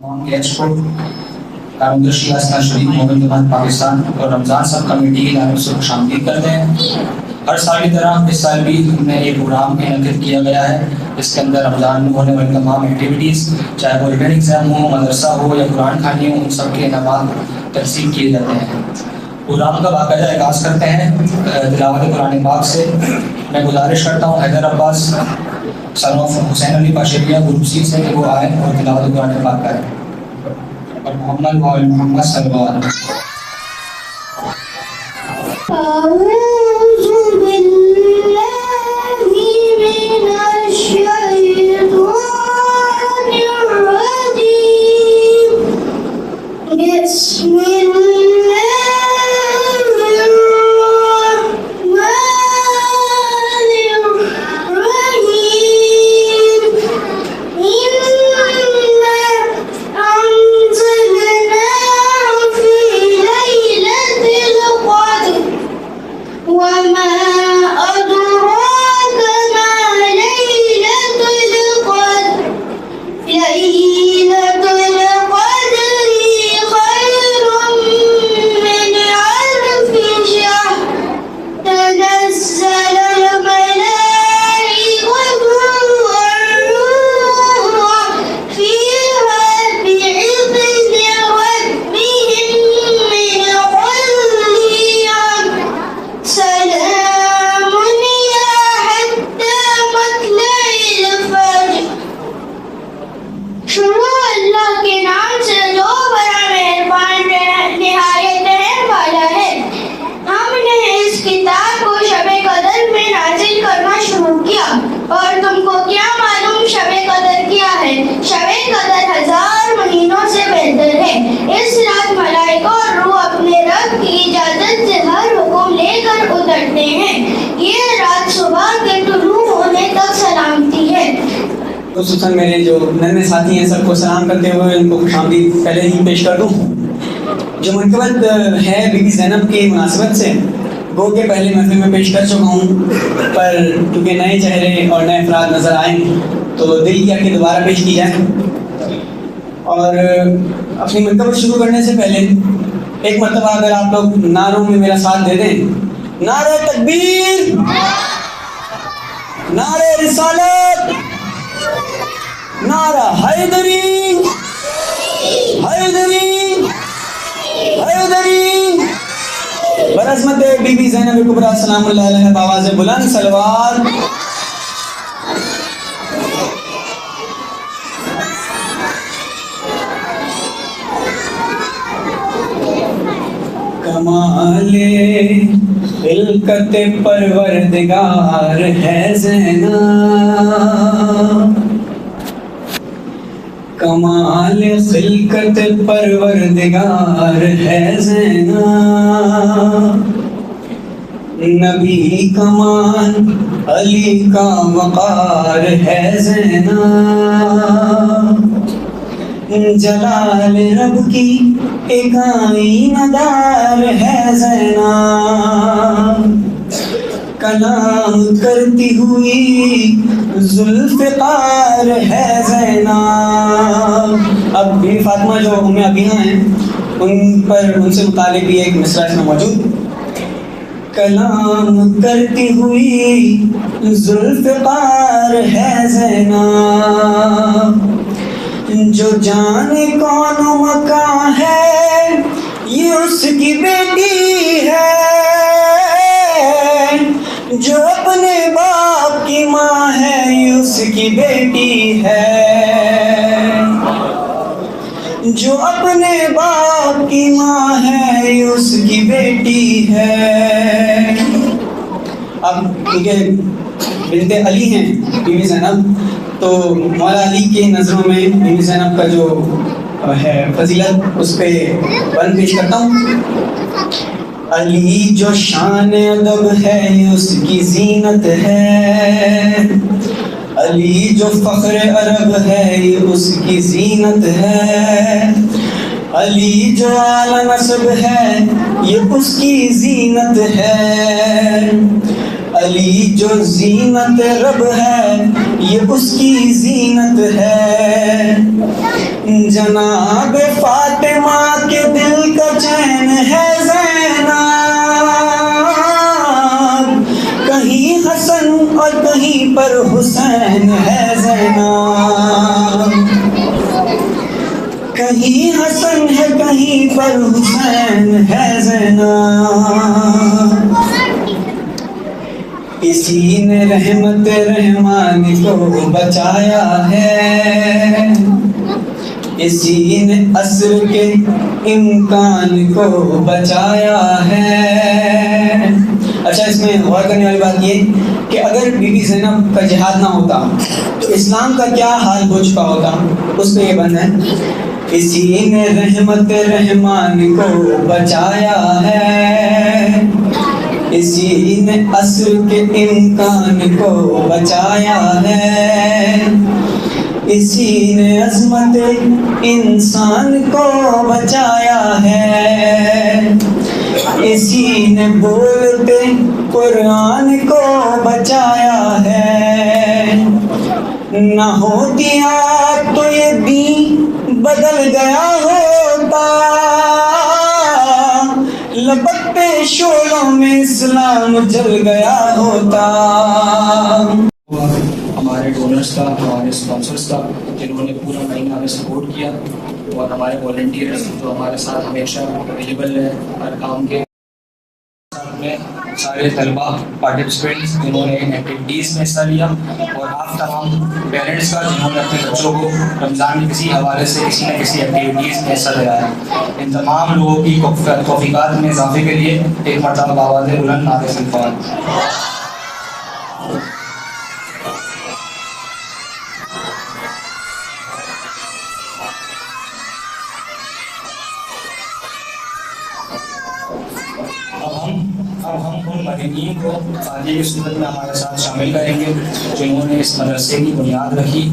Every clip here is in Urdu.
تمام گیسٹ کو کارندرشی اسنا شریف مومن جماعت پاکستان اور رمضان سب کمیٹی کی جانب سے خوش آمدید کرتے ہیں۔ ہر سال کی طرح اس سال بھی ہم نے ایک پروگرام منعقد کیا گیا ہے جس کے اندر رمضان میں ہونے والی تمام ایکٹیویٹیز، چاہے وہ ریٹن ایگزام ہو، مدرسہ ہو یا قرآن خوانی ہو، ان سب کے انعامات تقسیم کیے جاتے ہیں۔ پروگرام کا باقاعدہ آغاز کرتے ہیں تلاوت قرآن پاک سے۔ میں گزارش کرتا ہوں Haider Abbas son of Hussain Ali Pashiriya group C سے کہ وہ آئے اور تلاوت قرآن پاک کریں، اور محمد و آل محمد صلی اللہ علیہ وسلم۔ أعوذ بالله من الشيطان الرجيم بسم خصوصاً میرے جو نئے ساتھی ہیں سب کو سلام کرتے ہوئے ان کو خوش آمدید پہلے ہی پیش کر دوں۔ جو منقبت ہے بی بی زینب کی مناسبت سے گو کے پہلے محفل میں پیش کر چکا ہوں، پر کیونکہ نئے چہرے اور نئے افراد نظر آئیں تو دل کیا کہ دوبارہ پیش کی جائے۔ اور اپنی منقبت شروع کرنے سے پہلے ایک مرتبہ اگر آپ لوگ نعروں میں میرا ساتھ دے دیں، نعرہ تکبیر، نعرہ رسالت، نعرہ حیدری، حیدری، حیدری، برعظمت بی بی زینب کبریٰ سلام اللہ علیہ بآواز بلند صلوات۔ کمال خلقت پروردگار ہے زینب، کمال خلقت پروردگار ہے زینب، نبی کمال علی کا وقار ہے زینب، جلال رب کی ایک آئینہ دار ہے زینب، کلام کرتی ہوئی ذوالفقار ہے زینب۔ اب بی فاطمہ جو ام ابیہ ہیں ان سے متعلق بھی ایک مصرع اس میں موجود۔ کلام کرتی ہوئی ذوالفقار ہے زینب، جو جانے کون و مکان ہے یہ اس کی بیٹی ہے، جو اپنے باپ کی ماں ہے یہ اس کی بیٹی ہے، جو اپنے باپ کی ماں ہے یہ اس کی بیٹی ہے۔ اب کیونکہ بنت علی ہیں بی بی زینب، تو مولا علی کے نظروں میں بی بی زینب کا جو ہے فضیلت اس پہ بند پیش کرتا ہوں۔ علی جو شان ادب ہے یہ اس کی زینت ہے، علی جو فخر عرب ہے یہ اس کی زینت ہے، علی جو اعلی نسب ہے یہ اس کی زینت ہے، علی جو زینت رب ہے یہ اس کی زینت ہے، جناب فاطمہ کے دل کا چین ہے زینب، کہیں حسن اور کہیں پر حسین ہے زینب، کہیں حسن ہے کہیں پر حسین ہے زینب، اسی نے رحمت رحمان کو بچایا ہے، اسی نے عصر کے امکان کو بچایا ہے۔ اچھا، اس میں غور کرنے والی بات یہ کہ اگر بی بی زینب کا جہاد نہ ہوتا تو اسلام کا کیا حال ہو چکا ہوتا، اس پہ یہ بند ہے، اسی نے رحمت رحمان کو بچایا ہے، اسی نے عصر کے امکان کو بچایا ہے، اسی نے عظمت انسان کو بچایا ہے، اسی نے بولتے قرآن کو بچایا ہے، نہ ہوتی آپ تو یہ دین بدل گیا ہوتا، لپٹتے شعلوں میں اسلام جل گیا ہوتا۔ ہمارے ڈونرز کا، ہمارے اسپانسرز کا، جنہوں نے پورا مہینہ ہمیں سپورٹ کیا، اور ہمارے والنٹیئرز جو ہمارے ساتھ ہمیشہ اویلیبل ہے ہر کام کے ساتھ میں، سارے طلباء پارٹیسپینٹس جنہوں نے ان ایکٹیویٹیز میں حصہ لیا، اور آپ تمام پیرنٹس کا جنہوں نے اپنے بچوں کو رمضان کے کسی حوالے سے کسی نہ کسی ایکٹیویٹیز میں حصہ لگایا۔ ان تمام لوگوں کی توفیقات میں اضافے کے لیے ایک مرتبہ آواز بلند نعرہ استغفار۔ اب ہم ان مدنیین کو فاتحہ کی صورت میں ہمارے ساتھ شامل کریں گے جنہوں نے اس مدرسے کی بنیاد رکھی،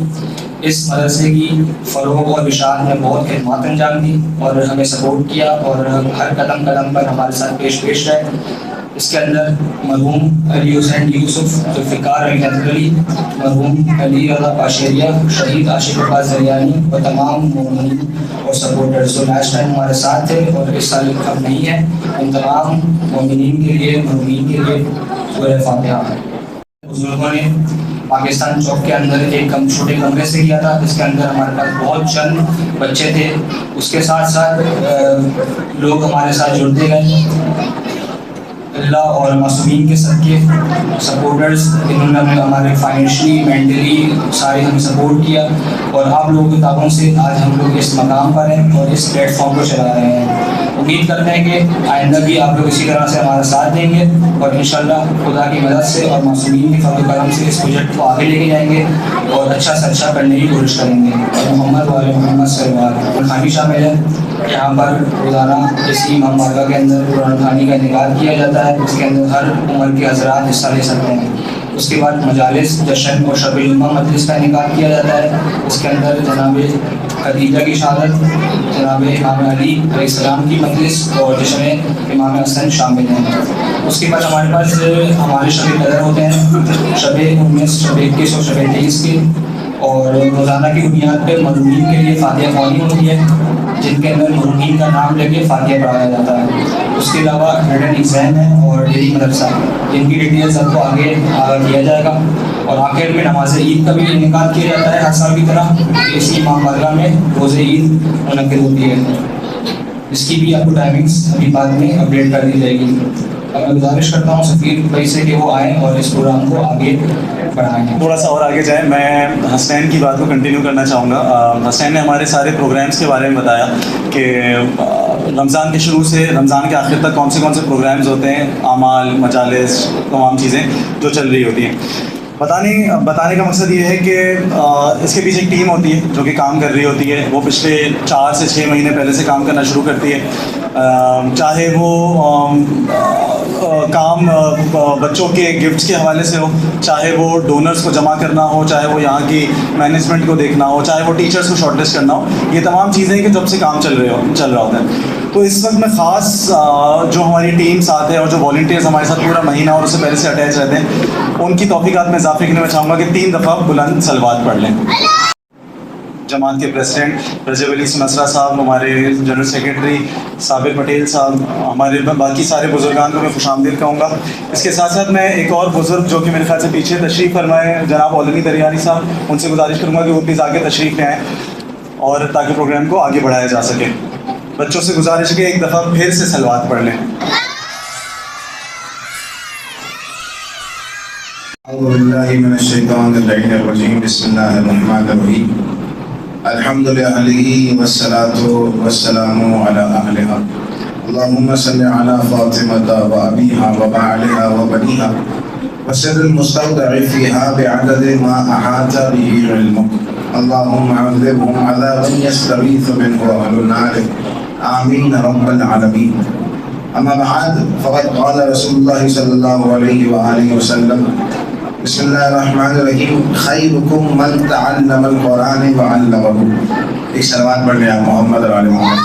اس مدرسے کی فروغ اور اشاعت میں بہت خدمات انجام دی اور ہمیں سپورٹ کیا اور ہر قدم قدم پر ہمارے ساتھ پیش رہے۔ اس کے اندر مرحوم علی حسین یوسف ذوالفقار علی نظری، مرحوم علی رضا پاشیریہ، شہید عاشق عباس زریانی اور تمام مومنین اور سپورٹرز جو لاسٹ ٹائم ہمارے ساتھ تھے اور اس سال اب نہیں ہے، ان تمام مومنین کے لیے، مرحومین کے لیے سورہ فاتحہ۔ بزرگوں نے پاکستان چوک کے اندر ایک چھوٹے کمرے سے کیا تھا، جس کے اندر ہمارے پاس بہت چند بچے تھے، اس کے ساتھ ساتھ لوگ ہمارے ساتھ جڑتے گئے، اللہ اور معصومین کے صدقے سپورٹرز انہوں نے ہمارے فائنینشلی مینٹلی سارے ہمیں سپورٹ کیا، اور آپ لوگوں کے تعاون سے آج ہم لوگ اس مقام پر ہیں اور اس پلیٹ فارم کو چلا رہے ہیں۔ امید کرتے ہیں کہ آئندہ بھی آپ لوگ اسی طرح سے ہمارا ساتھ دیں گے، اور انشاءاللہ خدا کی مدد سے اور معصومین کے فضل و کرم سے اس پروجیکٹ کو آگے لے کے جائیں گے اور اچھا سے اچھا کرنے کی کوشش کریں گے۔ اور محمد والے محمد صلی اللہ علیہ وسلم خانی شامل ہے، یہاں پر روزانہ اسی امام بارگاہ کے اندر قرآن خوانی کا انعقاد کیا جاتا ہے، اس کے اندر ہر عمر کے حضرات حصہ لے سکتے ہیں۔ اس کے بعد مجالس، جشن اور شب الجمعہ مجلس کا انعقاد کیا جاتا ہے، اس کے اندر جناب خدیجہ کی شہادت، جناب امام علی علیہ السلام کی مجلس اور جشن امام حسن شامل ہیں۔ اس کے بعد ہمارے پاس ہمارے شب قدر ہوتے ہیں، شب 19، شب 21 اور شب 23 کے، اور روزانہ کی بنیاد پہ مرحومین کے لیے فاتحہ خوانی ہوتی ہے، جن کے اندر مرحومین کا نام لے کے فاتحہ پڑھایا جاتا ہے۔ اس کے علاوہ ریٹن ایگزام ہے اور ڈیلی مدرسہ، جن کی ڈیٹیلز آپ کو آگے کیا جائے گا، اور آخر میں نماز عید کا بھی انعقاد کیا جاتا ہے ہر سال کی طرح، اسی امام بارگاہ میں روز عید منعقد ہوتی ہے، اس کی بھی آپ کو ٹائمنگس ابھی بعد میں اپڈیٹ کر دی جائے گی۔ اب میں گزارش کرتا ہوں سفیر بھائی سے کہ وہ آئیں اور اس پروگرام کو آگے بڑھائیں۔ تھوڑا سا اور آگے جائیں، میں حسنین کی بات کو کنٹینیو کرنا چاہوں گا۔ حسنین نے ہمارے سارے پروگرامز کے بارے میں بتایا کہ رمضان کے شروع سے رمضان کے آخر تک کون سے پروگرامز ہوتے ہیں، اعمال، مجالس، تمام چیزیں جو چل رہی ہوتی ہیں۔ بتانے کا مقصد یہ ہے کہ اس کے پیچھے ایک ٹیم ہوتی ہے جو کہ کام کر رہی ہوتی ہے، وہ پچھلے 4 سے 6 مہینے پہلے سے کام کرنا شروع کرتی ہے، چاہے وہ کام بچوں کے گفٹس کے حوالے سے ہو، چاہے وہ ڈونرز کو جمع کرنا ہو، چاہے وہ یہاں کی مینجمنٹ کو دیکھنا ہو، چاہے وہ ٹیچرز کو شارٹ لسٹ کرنا ہو، یہ تمام چیزیں کہ جب سے کام چل رہا ہوتا ہے۔ تو اس وقت میں خاص جو ہماری ٹیم ساتھ ہے اور جو والنٹیئرز ہمارے ساتھ پورا مہینہ اور اس سے پہلے سے اٹیچ رہتے ہیں ان کی توفیقات میں اضافے کے لیے میں چاہوں گا کہ 3 دفعہ بلند صلوات پڑھ لیں. جماعت کے پریزیڈنٹ رجب علی سمسرہ صاحب، ہمارے جنرل سیکرٹری صابر پٹیل صاحب، ہمارے باقی سارے بزرگان کو میں خوش آمدید کہوں گا. اس کے ساتھ ساتھ میں ایک اور بزرگ جو کہ میرے خیال سے پیچھے تشریف فرمائے جناب عالمی دریانی صاحب، ان سے گزارش کروں گا کہ وہ پلیز آگے تشریف لے آئیں اور تاکہ پروگرام کو آگے بڑھایا جا سکے. بچوں سے گزارش ہے کہ ایک دفعہ پھر سے صلوات پڑھ لیں. اعوذ باللہ من الشیطان اللعین الرجیم. بسم اللہ الرحمن الرحیم. الحمد للہ والصلاة والسلام علی اہلہا. اللہم صلی علی فاطمہ وابیہا وبعلہا وبنیہا وسر المستودع فیہا بعدد ما احاط به علمک. اللہم عذبہم عذابا یستغیث منہ اہل النار. آمین رب العالمین. اما بعد فقد قال رسول اللہ صلی اللہ علیہ وآلہ وسلم بسم اللہ الرحمن الرحیم. خیرکم من تعلم القرآن وعلمہ. ایک صلوات پڑھ لیں آپ محمد اور آل محمد.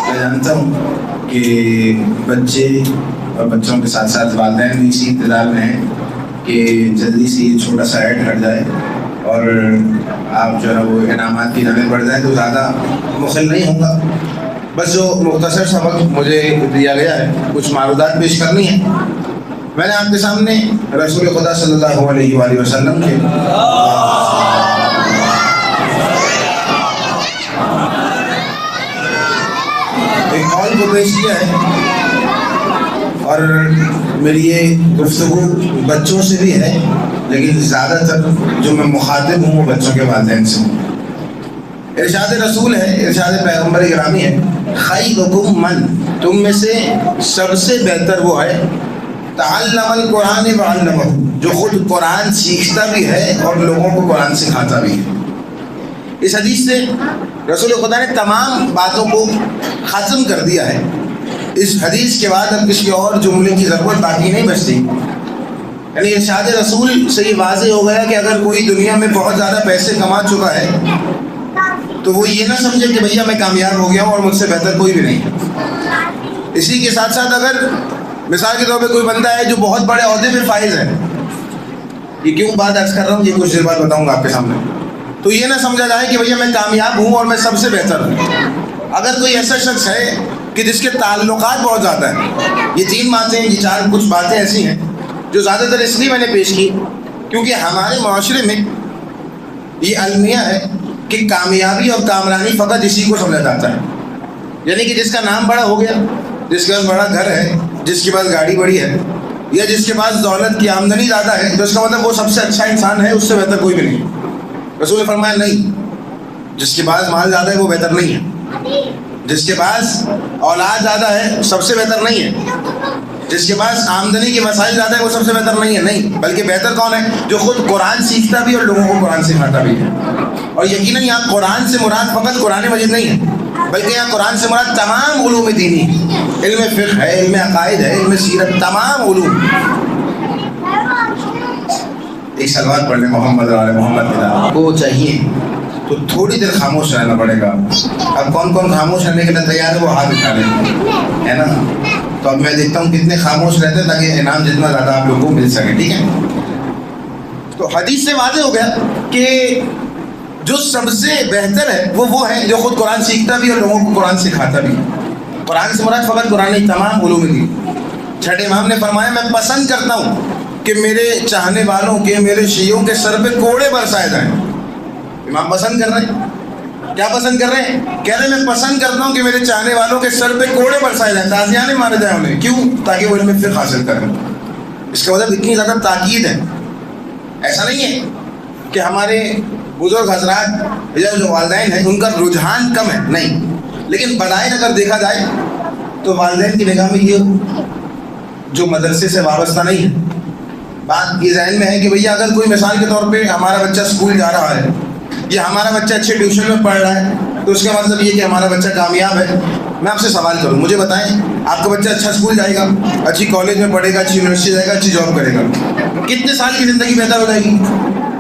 میں جانتا ہوں کہ بچے اور بچوں کے ساتھ ساتھ والدین بھی اسی انتظار میں ہیں کہ جلدی سے یہ چھوٹا سا ایڈ ہٹ جائے اور آپ جو ہے وہ انعامات کی جانب بڑھ جائیں. تو زیادہ مخل نہیں ہوں گا، بس جو مختصر سا وقت مجھے دیا گیا ہے کچھ معروضات پیش کرنی ہے. میں نے آپ کے سامنے رسول خدا صلی اللہ علیہ وآلہ وسلم کے ایک قول کو پیش کیا ہے اور میری یہ گفتگو بچوں سے بھی ہے، لیکن زیادہ تر جو میں مخاطب ہوں وہ بچوں کے والدین سے ہوں. ارشاد رسول ہے، ارشاد پیغمبر گرامی ہے، خیرکم من، تم میں سے سب سے بہتر وہ ہے تعلم القرآن وعلمہ، جو خود قرآن سیکھتا بھی ہے اور لوگوں کو قرآن سکھاتا بھی ہے. اس حدیث سے رسول خدا نے تمام باتوں کو ختم کر دیا ہے. اس حدیث کے بعد اب کسی اور جملے کی ضرورت باقی نہیں بچتی. یعنی ارشاد رسول سے یہ واضح ہو گیا کہ اگر کوئی دنیا میں بہت زیادہ پیسے کما چکا ہے تو وہ یہ نہ سمجھے کہ بھیا میں کامیاب ہو گیا ہوں اور مجھ سے بہتر کوئی بھی نہیں. اسی کے ساتھ ساتھ اگر مثال کے طور پہ کوئی بندہ ہے جو بہت بڑے عہدے پہ فائز ہے، یہ کیوں بات عرض کر رہا ہوں، یہ کچھ دیر بعد بتاؤں گا آپ کے سامنے، تو یہ نہ سمجھا جائے کہ بھیا میں کامیاب ہوں اور میں سب سے بہتر ہوں. اگر کوئی ایسا شخص ہے کہ جس کے تعلقات بہت زیادہ ہیں، یہ 3 باتیں، یہ 4 کچھ باتیں ایسی ہیں جو زیادہ تر اس لیے میں نے پیش کی کیونکہ ہمارے معاشرے میں یہ المیہ ہے کہ کامیابی اور کامرانی فقط اسی کو سمجھا جاتا ہے. یعنی کہ جس کا نام بڑا ہو گیا، جس کے پاس بڑا گھر ہے، جس کے پاس گاڑی بڑی ہے، یا جس کے پاس دولت کی آمدنی زیادہ ہے، تو اس کا مطلب وہ سب سے اچھا انسان ہے، اس سے بہتر کوئی بھی نہیں. رسول نے فرمایا نہیں، جس کے پاس مال زیادہ ہے وہ بہتر نہیں ہے، جس کے پاس اولاد زیادہ ہے سب سے بہتر نہیں ہے، جس کے پاس آمدنی کے وسائل زیادہ ہے وہ سب سے بہتر نہیں ہے. نہیں، بلکہ بہتر کون ہے؟ جو خود قرآن سیکھتا بھی اور لوگوں کو قرآن سکھاتا بھی ہے. اور یقیناً یہاں قرآن سے مراد فقط قرآن مجید نہیں ہے، بلکہ یہاں قرآن سے مراد تمام علوم دینی ہے. علم فقہ ہے، علم عقائد ہے، علم سیرت، تمام علوم. ایک صلوات پڑھ لیں محمد اور آل محمد کے نام کو. چاہیے تو تھوڑی دیر خاموش رہنا پڑے گا. اب کون کون خاموش رہنے کے لیے تیار ہے وہ ہاتھ اٹھا لیں، ہے نا؟ تو اب میں دیکھتا ہوں کتنے خاموش رہتے ہیں تاکہ انعام جتنا زیادہ آپ لوگوں کو مل سکے. ٹھیک ہے؟ تو حدیث سے واضح ہو گیا کہ جو سب سے بہتر ہے وہ ہے جو خود قرآن سیکھتا بھی اور لوگوں کو قرآن سکھاتا بھی. قرآن سے مراد فقط قرآن نہیں، تمام علوم دین. چھٹے امام نے فرمایا میں پسند کرتا ہوں کہ میرے چاہنے والوں کے، میرے شیعوں کے سر پہ کوڑے برسائے جائیں. امام پسند کر رہے ہیں، کیا پسند کر رہے ہیں؟ کہہ رہے ہیں میں پسند کرتا ہوں کہ میرے چاہنے والوں کے سر پہ کوڑے برسائے جائیں، تازیانے مارے جائیں انہیں. کیوں؟ تاکہ وہ علم فقہ حاصل کریں. اس کا مطلب اتنی زیادہ تاکید ہے. ایسا نہیں ہے کہ ہمارے بزرگ حضرات یا جو والدین ہیں ان کا رجحان کم ہے، نہیں، لیکن بظاہر اگر دیکھا جائے تو والدین کی نگاہ میں یہ جو مدرسے سے وابستہ نہیں ہے. بات یہ ذہن میں ہے کہ بھیا اگر کوئی مثال کے طور پہ ہمارا بچہ اسکول جا رہا ہے یا ہمارا بچہ اچھے ٹیوشن میں پڑھ رہا ہے تو اس کا مطلب یہ کہ ہمارا بچہ کامیاب ہے. میں آپ سے سوال کروں، مجھے بتائیں آپ کا بچہ اچھا اسکول جائے گا، اچھی کالج میں پڑھے گا، اچھی یونیورسٹی جائے گا، اچھی جاب کرے گا، کتنے سال کی زندگی بہتر ہو جائے گی؟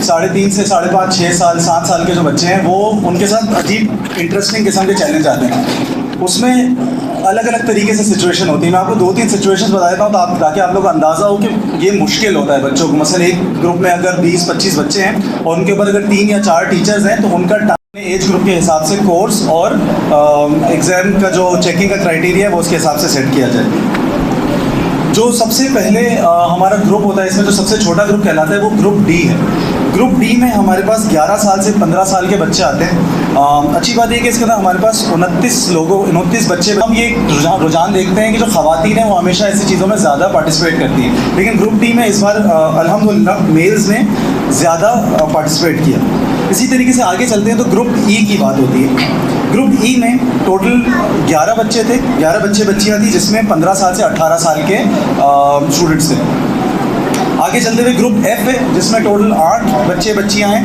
3.5 سے 5.5 6 سال 7 سال کے جو بچے ہیں وہ ان کے ساتھ عجیب انٹرسٹنگ قسم کے چیلنج آتے ہیں. اس میں الگ الگ طریقے سے سچویشن ہوتی ہے. میں آپ کو 2-3 سچویشن بتا دیتا ہوں تاکہ آپ لوگ کو اندازہ ہو کہ یہ مشکل ہوتا ہے بچوں کو. مثلا ایک گروپ میں اگر 20-25 بچے ہیں اور ان کے اوپر اگر 3 یا 4 ٹیچرز ہیں تو ان کا ایج گروپ کے حساب سے کورس اور ایگزام کا جو چیکنگ کا کرائٹیریا ہے وہ اس کے حساب سے سیٹ کیا جائے. جو سب سے پہلے ہمارا گروپ ہوتا ہے, اس میں جو سب سے چھوٹا گروپ کہلاتا ہے وہ گروپ ڈی ہے. گروپ ڈی میں ہمارے پاس 11 سال سے 15 سال کے بچے آتے ہیں. اچھی بات یہ کہ اس کے اندر ہمارے پاس 29 بچے. ہم یہ رجحان دیکھتے ہیں کہ جو خواتین ہیں وہ ہمیشہ ایسی چیزوں میں زیادہ پارٹیسپیٹ کرتی ہیں, لیکن گروپ ڈی میں اس بار الحمدللہ میلز نے زیادہ پارٹیسپیٹ کیا. اسی طریقے سے آگے چلتے ہیں تو گروپ ای کی بات ہوتی ہے. گروپ ای میں ٹوٹل 11 بچے تھے, 11 بچے بچیاں تھیں, جس میں 15 سال سے 18 سال کے اسٹوڈنٹس تھے. آگے چلتے ہوئے گروپ ایف ہے جس میں ٹوٹل 8 بچے بچیاں ہیں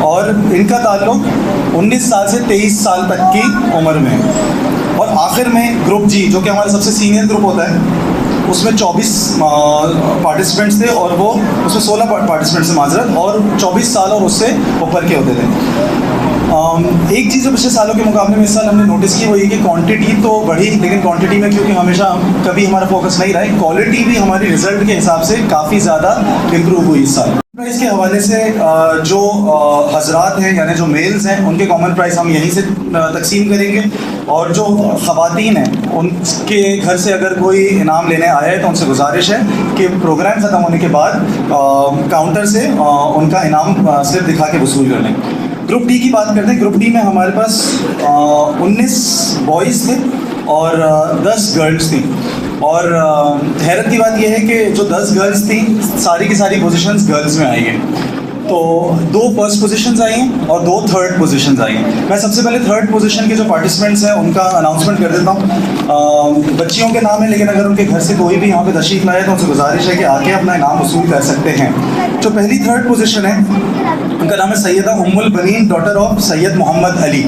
اور ان کا تعلق 19 سال سے 23 سال تک کی عمر میں ہے. اور آخر میں گروپ جی جو کہ ہمارا سب سے سینئر گروپ ہوتا ہے, اس میں 24 پارٹیسپینٹس تھے اور وہ اس میں 16 پارٹیسپینٹس سے معذرت, اور 24 سال اور اس سے اوپر کے ہوتے تھے. ایک چیز جو پچھلے سالوں کے مقابلے میں اس سال ہم نے نوٹس کی وہ یہ کہ کوانٹٹی تو بڑھی, لیکن کوانٹٹی میں کیونکہ ہمیشہ کبھی ہمارا فوکس نہیں رہا ہے, کوالٹی بھی ہماری رزلٹ کے حساب سے کافی زیادہ امپروو ہوئی اس سال. پرائز کے حوالے سے جو حضرات ہیں یعنی جو میلز ہیں ان کے کامن پرائز ہم یہیں سے تقسیم کریں گے, اور جو خواتین ہیں ان کے گھر سے اگر کوئی انعام لینے آیا ہے تو ان سے گزارش ہے کہ پروگرام ختم ہونے کے بعد کاؤنٹر سے ان کا انعام سلپ دکھا کے وصول کر لیں. گروپ ڈی کی بات کرتے ہیں. گروپ ڈی میں ہمارے پاس 19 بوائز تھے اور 10 گرلز تھیں, اور حیرت کی بات یہ ہے کہ جو 10 گرلز تھیں ساری کی ساری پوزیشنز گرلز میں آئی ہیں. تو 2 فرسٹ پوزیشنز آئی ہیں اور 2 تھرڈ پوزیشنز آئی ہیں. میں سب سے پہلے تھرڈ پوزیشن کے جو پارٹیسپینٹس ہیں ان کا اناؤنسمنٹ کر دیتا ہوں. بچیوں کے نام ہے, لیکن اگر ان کے گھر سے کوئی بھی یہاں پہ تشریف لائے تو ان سے گزارش ہے کہ آ کے اپنا انعام وصول کر سکتے ہیں. جو پہلی تھرڈ پوزیشن ہے ان کا نام ہے سیدہ ام البنین ڈاٹر آف سید محمد علی.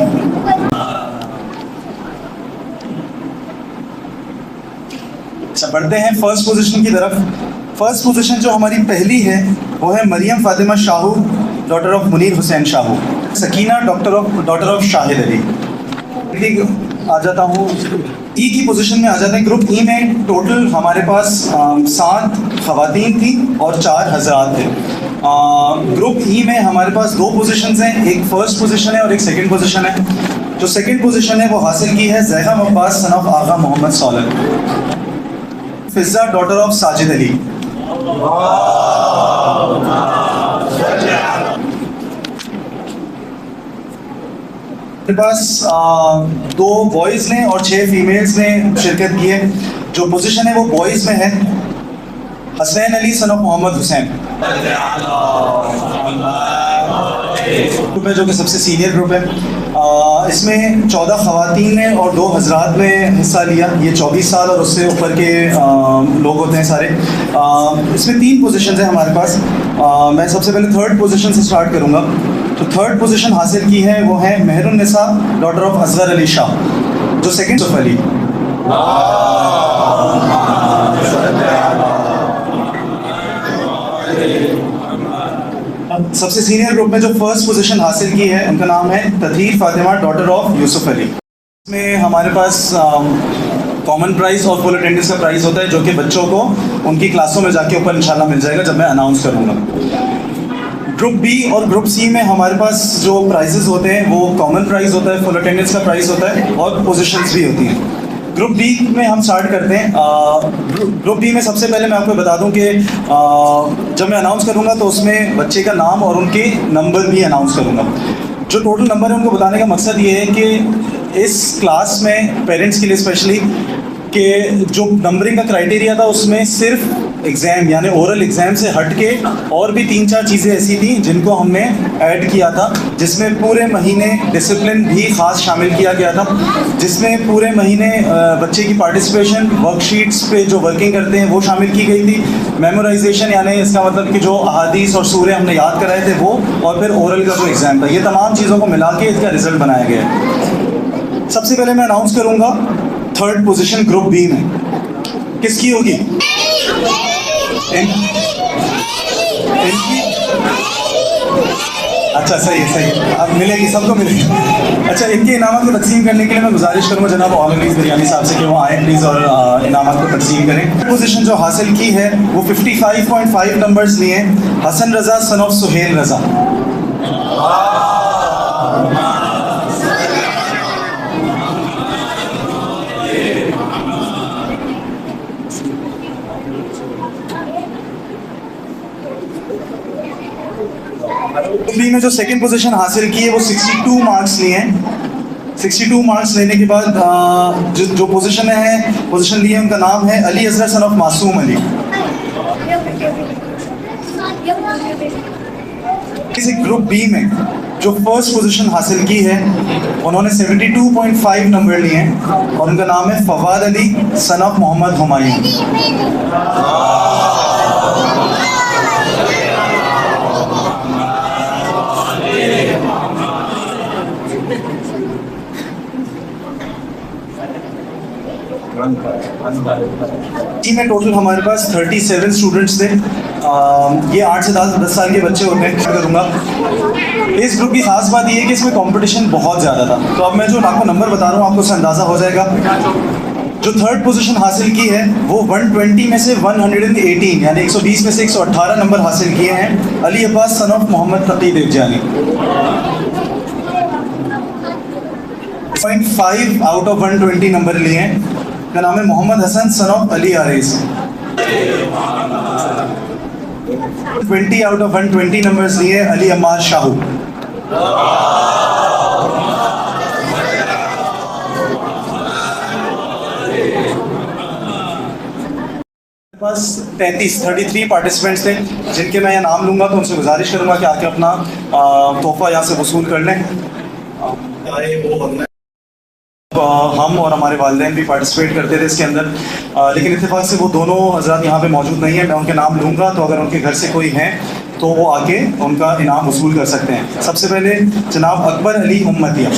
اچھا بڑھتے ہیں فرسٹ پوزیشن کی طرف. فرسٹ پوزیشن جو ہماری پہلی ہے وہ ہے Maryam Fatima Shahu daughter of Munir Hussain Shahu. Sakina daughter of Shahid Ali. آ جاتا ہوں ای کی پوزیشن میں آ جاتے ہیں. گروپ ای میں ٹوٹل ہمارے پاس 7 خواتین تھیں اور 4 حضرات تھے. گروپ ای میں ہمارے پاس 2 پوزیشنز ہیں, ایک فرسٹ پوزیشن ہے اور ایک سیکنڈ پوزیشن ہے. جو سیکنڈ پوزیشن ہے وہ حاصل کی ہے Zaigham Abbas son of Agha Muhammad Solan. Fizza daughter of Sajid Ali. میرے پاس 2 بوائز نے اور 6 فیمیلز نے شرکت کی ہے. جو پوزیشن ہے وہ بوائز میں ہے حسین علی صن آف محمد حسین, جو کہ سب سے سینئر گروپ ہے. اس میں 14 خواتین نے اور 2 حضرات نے حصہ لیا. یہ 24 سال اور اس سے اوپر کے لوگ ہوتے ہیں سارے. اس میں 3 پوزیشنز ہیں ہمارے پاس. میں سب سے پہلے تھرڈ پوزیشن سے سٹارٹ کروں گا. تو تھرڈ پوزیشن حاصل کی ہے وہ ہے مہر النساء ڈاٹر آف اصغر علی شاہ. جو سیکنڈ آف علی. سب سے سینئر گروپ میں جو فرسٹ پوزیشن حاصل کی ہے ان کا نام ہے تطہیر فاطمہ ڈاٹر آف یوسف علی. اس میں ہمارے پاس کامن پرائز اور فل اٹینڈنس کا پرائز ہوتا ہے جو کہ بچوں کو ان کی کلاسوں میں جا کے اوپر انشاءاللہ مل جائے گا جب میں اناؤنس کروں گا. گروپ بی اور گروپ سی میں ہمارے پاس جو پرائزز ہوتے ہیں وہ کامن پرائز ہوتا ہے, فل اٹینڈنس کا پرائز ہوتا ہے اور پوزیشنز بھی ہوتی ہیں. گروپ بی میں ہم سٹارٹ کرتے ہیں. گروپ بی میں سب سے پہلے میں آپ کو بتا دوں کہ جب میں اناؤنس کروں گا تو اس میں بچے کا نام اور ان کے نمبر بھی اناؤنس کروں گا. جو ٹوٹل نمبر ہے ان کو بتانے کا مقصد یہ ہے کہ اس کلاس میں پیرنٹس کے لیے اسپیشلی کہ جو نمبرنگ کا کرائٹیریا تھا اس میں صرف ایگزام یعنی اورل ایگزام سے ہٹ کے اور بھی 3-4 چیزیں ایسی تھیں جن کو ہم نے ایڈ کیا تھا, جس میں پورے مہینے ڈسپلن بھی خاص شامل کیا گیا تھا, جس میں پورے مہینے بچے کی پارٹیسپیشن ورک شیٹس پہ جو ورکنگ کرتے ہیں وہ شامل کی گئی تھی, میمورائزیشن یعنی اس کا مطلب کہ جو احادیث اور سورے ہم نے یاد کرائے تھے وہ, اور پھر اورل کا جو ایگزام تھا. یہ تمام چیزوں کو ملا کے اس کا رزلٹ بنایا گیا ہے. سب سے پہلے میں اناؤنس کروں گا تھرڈ پوزیشن گروپ بی میں کس کی ہوگی. اچھا صحیح ہے اب ملے گی سب کو ملے گی. اچھا ان کے انعامات کو تقسیم کرنے کے لیے میں گزارش کروں گا جناب آل علیز بریانی صاحب سے کہ وہ آئیں پلیز اور انعامات کو تقسیم کریں. پوزیشن جو حاصل کی ہے وہ 55.5 نمبرز لیے ہیں حسن رضا سن آف سہیل رضا. میں جو سیکنڈ پوزیشن حاصل کی ہے وہ 62 مارکس لیے ہیں. 62 مارکس لینے کے بعد جو پوزیشن لیے ان کا نام ہے علی اظہر سن آف معصوم علی. کسی گروپ بی میں جو فرسٹ پوزیشن حاصل کی ہے انہوں نے 72.5 نمبر لیے ہیں اور ان کا نام ہے فواد علی سن آف محمد ہمایوں. ٹیم میں ٹوٹل ہمارے پاس 37 اسٹوڈنٹس تھے. یہ 8 سے 10 سال کے بچے ہوتے ہیں. کروں گا اس گروپ کی خاص بات یہ ہے کہ اس میں کمپٹیشن بہت زیادہ تھا. تو اب میں جو آپ کو نمبر بتا رہا ہوں آپ کو اس سے اندازہ ہو جائے گا. جو تھرڈ پوزیشن حاصل کی ہے وہ 120 میں سے 118 یعنی 120 میں سے 118 نمبر حاصل کیے ہیں Ali Abbas son of Muhammad Taqi Deojani. 0.5 out of 120 number لیے ہیں. کا نام ہے Muhammad Hassan son of Ali Ariz. 20 out of 120 numbers لیے علی عمار شاہو. بس 33 پارٹیسپینٹس تھے جن کے میں یہ نام لوں گا تو ان سے گزارش کروں گا کہ آ کے اپنا تحفہ یہاں سے وصول کر لیں. ہم اور ہمارے والدین بھی پارٹیسپیٹ کرتے تھے اس کے اندر لیکن اتفاق سے وہ دونوں حضرات یہاں پہ موجود نہیں ہیں. میں ان کے نام لوں گا تو اگر ان کے گھر سے کوئی ہیں تو وہ آ کے ان کا انعام وصول کر سکتے ہیں. سب سے پہلے جناب اکبر علی امتیہ.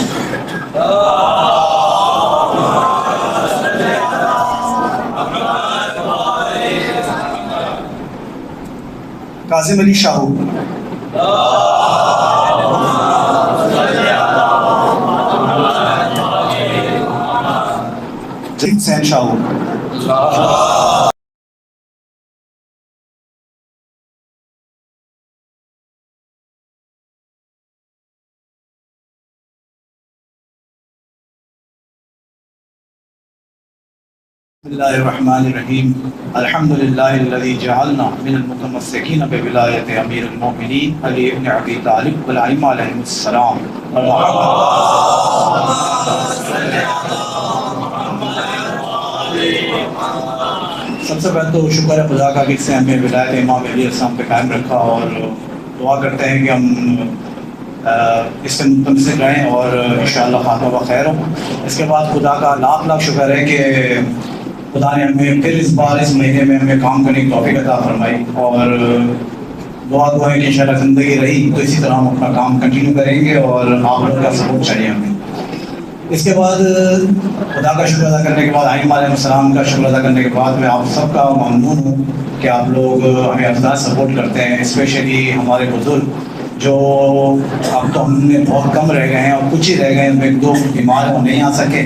کاظم علی شاہو. حسین شاہو. بسم اللہ الرحمن الرحیم. الحمد للہ الذی جعلنا من المتمسکین بولایت امیر المؤمنین علی بن ابی طالب والائمہ علیہم السلام. سب سے پہلے تو شکر ہے خدا کا کہ اس سے ہمیں ولایت امام علیہ السلام پہ قائم رکھا اور دعا کرتے ہیں کہ ہم اس سے متمسک رہیں اور انشاءاللہ خاتمہ بخیر ہو. اس کے بعد خدا کا لاکھ شکر ہے کہ خدا نے ہمیں پھر اس بار اس مہینے میں ہمیں کام کرنے کی توفیق عطا فرمائی اور دعا ہے کہ انشاءاللہ زندگی رہی تو اسی طرح ہم اپنا کام کنٹینیو کریں گے اور آپ لوگ کا سپورٹ چاہیے ہمیں. اس کے بعد خدا کا شکر ادا کرنے کے بعد ائمہ علیہ السلام کا شکر ادا کرنے کے بعد میں آپ سب کا ممنون ہوں کہ آپ لوگ ہمیں افزاد سپورٹ کرتے ہیں. اسپیشلی ہمارے بزرگ جو اب تو ہم نے بہت کم رہ گئے ہیں اور کچھ ہی رہ گئے ہیں. 2 بیمار وہ نہیں آ سکے.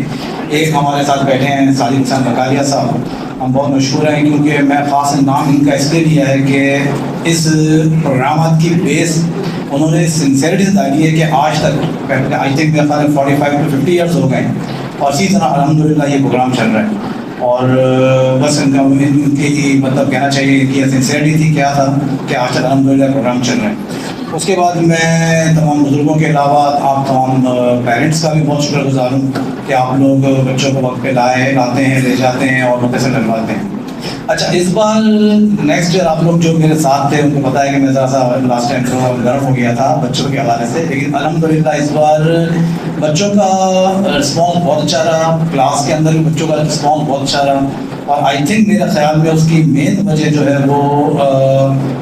ایک ہمارے ساتھ بیٹھے ہیں سالم حسین بکالیا صاحب. ہم بہت مشہور ہیں کیونکہ میں خاص نام ان کا اس لیے لیا ہے کہ اس پروگرامات کی بیس انہوں نے سنسیئرٹی سے ڈالی ہے کہ آج تک آئی تھنک میرے خیال میں 45 to 50 ایئرس ہو گئے ہیں اور اسی طرح الحمدللہ یہ پروگرام چل رہا ہے. اور بس ان کی مطلب کہنا چاہیے کہ سنسیئرٹی تھی کیا تھا کہ آج تک الحمدللہ پروگرام چل رہا ہے. اس کے بعد میں تمام بزرگوں کے علاوہ آپ تمام پیرنٹس کا بھی بہت شکر گزار ہوں کہ آپ لوگ بچوں کو وقت پہ لاتے ہیں لے جاتے ہیں اور مدرسے ڈلواتے ہیں. اچھا اس بار نیکسٹ ایئر آپ لوگ جو میرے ساتھ تھے ان کو پتہ ہے کہ میں ذرا سا لاسٹ ٹائم گرم ہو گیا تھا بچوں کے حوالے سے لیکن الحمدللہ اس بار بچوں کا رسپانس بہت اچھا رہا. کلاس کے اندر بھی بچوں کا رسپانس بہت اچھا رہا اور آئی تھنک میرے خیال میں اس کی مین وجہ جو ہے وہ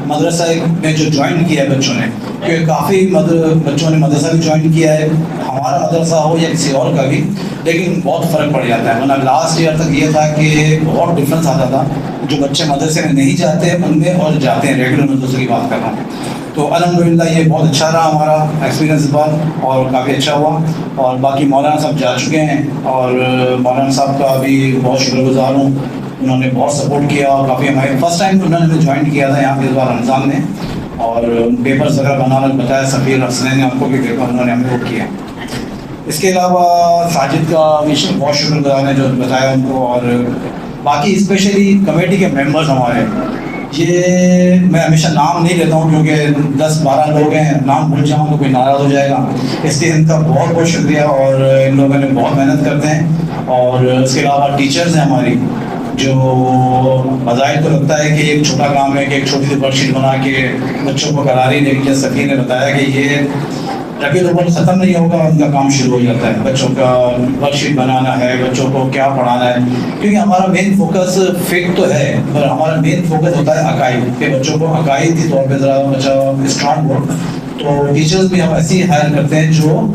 مدرسہ میں جو جوائن کیا ہے بچوں نے کیونکہ کافی بچوں نے مدرسہ بھی جوائن کیا ہے ہمارا مدرسہ ہو یا کسی اور کا بھی لیکن بہت فرق پڑ جاتا ہے. ورنہ لاسٹ ایئر تک یہ تھا کہ بہت ڈفرینس آتا تھا جو بچے مدرسے میں نہیں جاتے ان میں اور جاتے ہیں ریگولر مدرسے کی بات کر رہا ہوں. تو الحمدللہ یہ بہت اچھا رہا ہمارا ایکسپیرینس اس بار اور کافی اچھا ہوا. اور باقی مولانا صاحب جا چکے ہیں اور مولانا صاحب کا بھی بہت شکر گزار ہوں. انہوں نے بہت سپورٹ کیا اور کافی ہمارے فرسٹ ٹائم انہوں نے جوائن کیا تھا یہاں پہ اس بار رمضان میں, اور پیپرز وغیرہ بنانا بتایا. سفیر حسنین نے ہم کو بھی پیپر انہوں نے ہمیں وہ کیا. اس کے علاوہ ساجد کا بھی بہت شکر گزار ہے جو بتایا ان کو. اور باقی اسپیشلی کمیٹی کے ممبرز ہمارے, یہ میں ہمیشہ نام نہیں لیتا ہوں کیونکہ 10-12 لوگ ہیں, نام بھول جاؤں تو کوئی ناراض ہو جائے گا, اس لیے ان کا بہت بہت شکریہ. اور ان لوگوں نے بہت محنت کرتے ہیں. اور اس کے علاوہ ٹیچرز ہیں ہماری, جو بظاہر تو لگتا ہے کہ ایک چھوٹا کام ہے کہ ایک چھوٹی سی ورک شیٹ بنا کے بچوں کو کرا رہی, لیکن جیسے سفیر نے بتایا کہ یہ ربیع الاول ختم نہیں ہوگا ان کا کام شروع ہو جاتا ہے. بچوں کا ورک شیٹ بنانا ہے, بچوں کو کیا پڑھانا ہے, کیونکہ ہمارا مین فوکس فقہ تو ہے پر ہمارا مین فوکس ہوتا ہے عقائد, کہ بچوں کو عقائدی طور پہ ذرا بچہ اسٹرانگ ہو. تو ٹیچرز بھی ہم ایسے ہی ہائر کرتے ہیں جو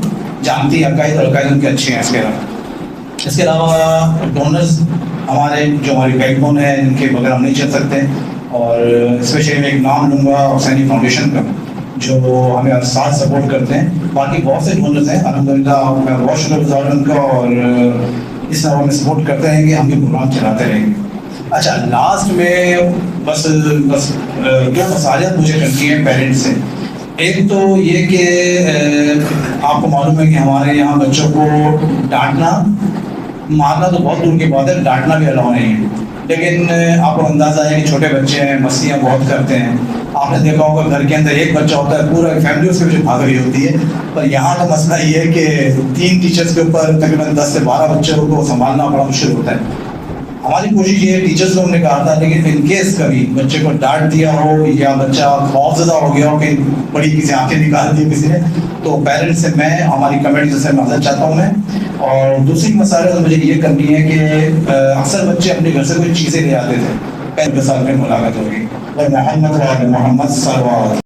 جانتی عقائد اور عقائد ان کے اچھے ہیں. اس کے علاوہ ڈونرز ہمارے جو ہماری بیک بون ہے, ان کے بغیر ہم نہیں چل سکتے. اور اسپیشلی میں ایک نام لوں گا حسینی فاؤنڈیشن کا, جو ہمیں ہر ساتھ سپورٹ کرتے ہیں. باقی بہت سے ڈونرز ہیں الحمدللہ, میں بہت شکر گزار ہوں ان کا, اور اس طرح ہمیں سپورٹ کرتے رہیں گے, ہم بھی پروگرام چلاتے رہیں گے. اچھا لاسٹ میں بس 2 مسائل مجھے کرنی ہیں پیرنٹس سے. ایک تو یہ کہ آپ کو معلوم ہے کہ ہمارے یہاں بچوں کو ڈانٹنا مارنا تو بہت دور کی بات ہے, ڈانٹنا بھی الاؤ نہیں ہے. لیکن آپ کو اندازہ ہے کہ چھوٹے بچے ہیں, مستیاں بہت کرتے ہیں. آپ نے دیکھا ہوگا گھر کے اندر ایک بچہ ہوتا ہے, پورا فیملی اس کے پیچھے بھاگ رہی ہوتی ہے. پر یہاں کا مسئلہ یہ ہے کہ 3 ٹیچرز کے اوپر تقریباً 10 سے 12 بچوں کو سنبھالنا بڑا مشکل ہوتا ہے. ہماری کوشش یہ ہے, ٹیچرز کو ہم نے کہا تھا, لیکن ان کیس کبھی بچے کو ڈانٹ دیا ہو یا بچہ خوف زدہ ہو گیا ہو کہ بڑی کسی آنکھیں نکال دی کسی نے, تو پیرنٹس سے میں ہماری کمیٹی سے معذرت چاہتا ہوں میں. اور دوسری مسئلہ مجھے یہ کرنی ہے کہ اکثر بچے اپنے گھر سے کوئی چیزیں لے آتے تھے. پہلے سال میں ملاقات ہوگی. اور محمد صلی اللہ علیہ وسلم